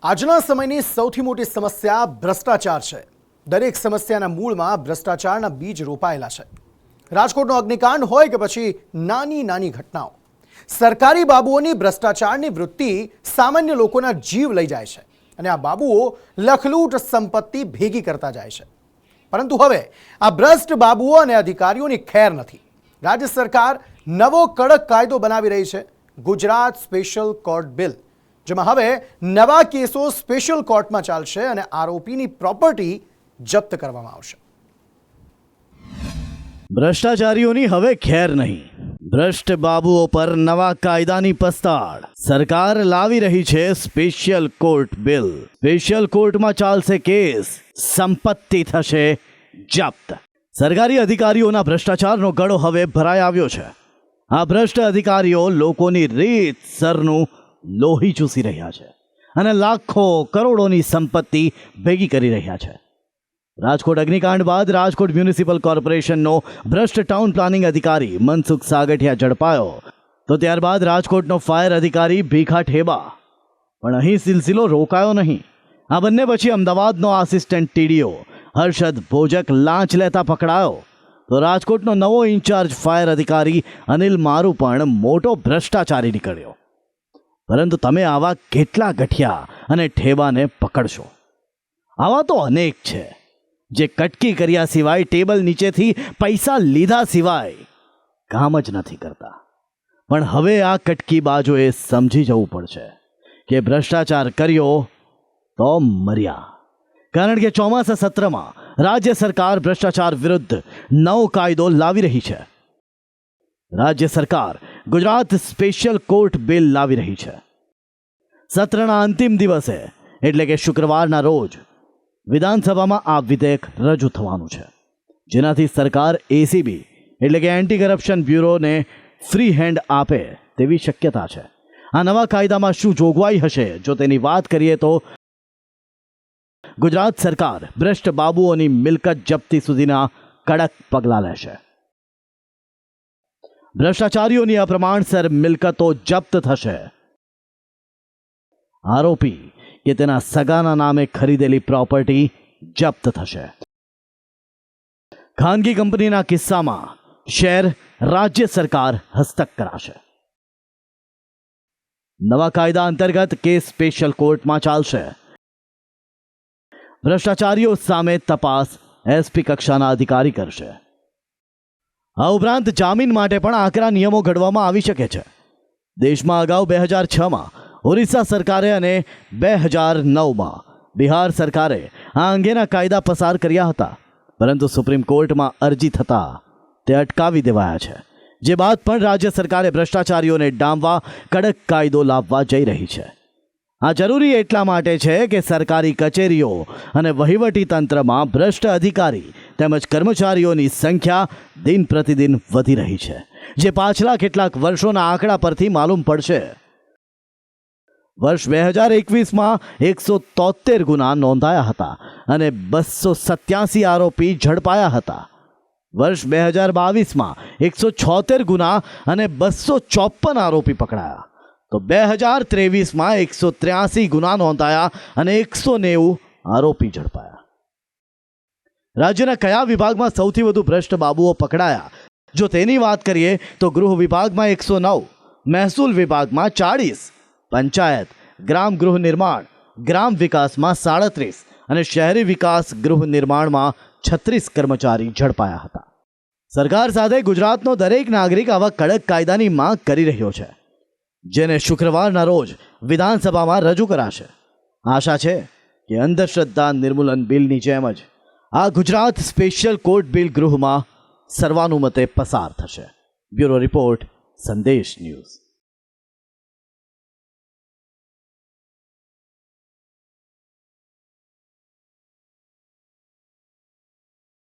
આજના સમયની સૌથી મોટી સમસ્યા ભ્રષ્ટાચાર છે। દરેક સમસ્યાના મૂળમાં ભ્રષ્ટાચારના બીજ રોપાયેલા છે। રાજકોટનો અગ્નિકાંડ હોય કે પછી નાની નાની ઘટનાઓ, સરકારી બાબુઓની ભ્રષ્ટાચારની વૃત્તિ સામાન્ય લોકોના જીવ લઈ જાય છે અને આ બાબુઓ લખલૂટ સંપત્તિ ભેગી કરતા જાય છે। પરંતુ હવે આ ભ્રષ્ટ બાબુઓ અને અધિકારીઓની ખેર નથી। રાજ્ય સરકાર નવો કડક કાયદો બનાવી રહી છે, ગુજરાત સ્પેશિયલ કોર્ટ બિલ, જેમાં હવે નવા કેસો સ્પેશિયલ કોર્ટમાં ચાલશે અને આરોપીની પ્રોપર્ટી જપ્ત કરવામાં આવશે। ભ્રષ્ટાચારીઓની હવે ખેર નહીં, ભ્રષ્ટ બાબુઓ પર નવા કાયદાની પસ્તાળ। સરકાર લાવી રહી છે સ્પેશિયલ કોર્ટ બિલ। સ્પેશિયલ કોર્ટમાં ચાલશે કેસ, સંપત્તિ થશે જપ્ત। સરકારી અધિકારીઓના ભ્રષ્ટાચારનો ગળો હવે ભરાઈ આવ્યો છે। આ ભ્રષ્ટ અધિકારીઓ લોકોની રીતસરનું લોહી ચૂસી રહ્યા છે અને લાખો કરોડોની સંપત્તિ ભેગી કરી રહ્યા છે। રાજકોટ અગ્નિકાંડ બાદ રાજકોટ મ્યુનિસિપલ કોર્પોરેશનનો ભ્રષ્ટ ટાઉન પ્લાનિંગ અધિકારી મનસુખ સાગઠિયા ઝડપાયો, તો ત્યારબાદ રાજકોટનો ફાયર અધિકારી ભીખા ઠેબા। પણ અહીં સિલસિલો રોકાયો નહીં। આ બંને પછી અમદાવાદનો આસિસ્ટન્ટ ટીડીઓ હર્ષદ ભોજક લાંચ લેતા પકડાયો, તો રાજકોટનો નવો ઇન્ચાર્જ ફાયર અધિકારી અનિલ મારુ પણ મોટો ભ્રષ્ટાચારી નીકળ્યો। પરંતુ તમે આવા કેટલા ગઠિયા અને ઠેબાને પકડશો? આવા તો અનેક છે જે કટકી કર્યા સિવાય, ટેબલ નીચેથી પૈસા લીધા સિવાય કામ જ નથી કરતા। પણ હવે આ કટકી બાજુએ સમજી જવું પડશે કે ભ્રષ્ટાચાર કર્યો તો મર્યા। કારણ કે ચોમાસા સત્રમાં રાજ્ય સરકાર ભ્રષ્ટાચાર વિરુદ્ધ નવો કાયદો લાવી રહી છે। રાજ્ય સરકાર ગુજરાત સ્પેશિયલ કોર્ટ બિલ લાવી રહી છે। સત્રના અંતિમ દિવસે એટલે કે શુક્રવારના રોજ વિધાનસભામાં આ વિધેયક રજૂ થવાનું છે, જેનાથી સરકાર એસીબી એટલે કે એન્ટી કરપ્શન બ્યુરોને ફ્રી હેન્ડ આપે તેવી શક્યતા છે। આ નવા કાયદામાં શું જોગવાઈ હશે, જો તેની વાત કરીએ તો ગુજરાત સરકાર ભ્રષ્ટ બાબુઓની મિલકત જપ્તી સુધીના કડક પગલાં લેશે। ભ્રષ્ટાચારીઓની અપ્રમાણસર મિલકતો જપ્ત થશે। આરોપી કે તેના સગાના નામે ખરીદેલી પ્રોપર્ટી જપ્ત થશે। ખાનગી કંપનીના કિસ્સામાં શેર રાજ્ય સરકાર હસ્તક કરાશે। નવા કાયદા અંતર્ગત કેસ સ્પેશિયલ કોર્ટમાં ચાલશે। ભ્રષ્ટાચારીઓ સામે તપાસ એસપી કક્ષાના અધિકારી કરશે। આ ઉપરાંત જામીન માટે પણ આકરા નિયમો ઘડવામાં આવી શકે છે। દેશમાં અગાઉ 2006માં ઓરિસ્સા સરકારે અને 2009માં બિહાર સરકારે આ અંગેના કાયદા પસાર કર્યા હતા, પરંતુ સુપ્રીમ કોર્ટમાં અરજી થતાં તે અટકાવી દેવાયા છે। જે બાદ પણ રાજ્ય સરકારે ભ્રષ્ટાચારીઓને ડામવા કડક કાયદો લાવવા જઈ રહી છે। આ જરૂરી એટલા માટે છે કે સરકારી કચેરીઓ અને વહીવટી તંત્રમાં ભ્રષ્ટ અધિકારી તેમજ કર્મચારીઓની સંખ્યા દિન પ્રતિદિન વધી રહી છે, જે પાછલા કેટલાક વર્ષોના આંકડા પરથી માલુમ પડશે। વર્ષ 2021માં 173 ગુના નોંધાયા હતા અને 287 આરોપી ઝડપાયા હતા। વર્ષ 2022માં 176 ગુના અને 254 આરોપી પકડાયા, તો 2023માં 183 ગુના નોંધાયા અને 190 આરોપી ઝડપાયા। રાજ્યના કયા વિભાગમાં સૌથી વધુ ભ્રષ્ટ બાબુઓ પકડાયા, જો તેની વાત કરીએ તો ગૃહ વિભાગમાં 109, મહેસૂલ વિભાગમાં 40, પંચાયત, ગ્રામ ગૃહ નિર્માણ, ગ્રામ વિકાસમાં 37 અને શહેરી વિકાસ ગૃહ નિર્માણમાં 36 કર્મચારી ઝડપાયા હતા। સરકાર સાથે ગુજરાતનો દરેક નાગરિક આવા કડક કાયદાની માંગ કરી રહ્યો છે, જેને શુક્રવારના રોજ વિધાનસભામાં રજૂ કરાશે। આશા છે કે અંધશ્રદ્ધા નિર્મૂલન બિલની જેમ જ આ ગુજરાત સ્પેશિયલ કોર્ટ બિલ ગૃહમાં સર્વાનુમતે પસાર થશે। બ્યુરો રિપોર્ટ, સંદેશ ન્યૂઝ।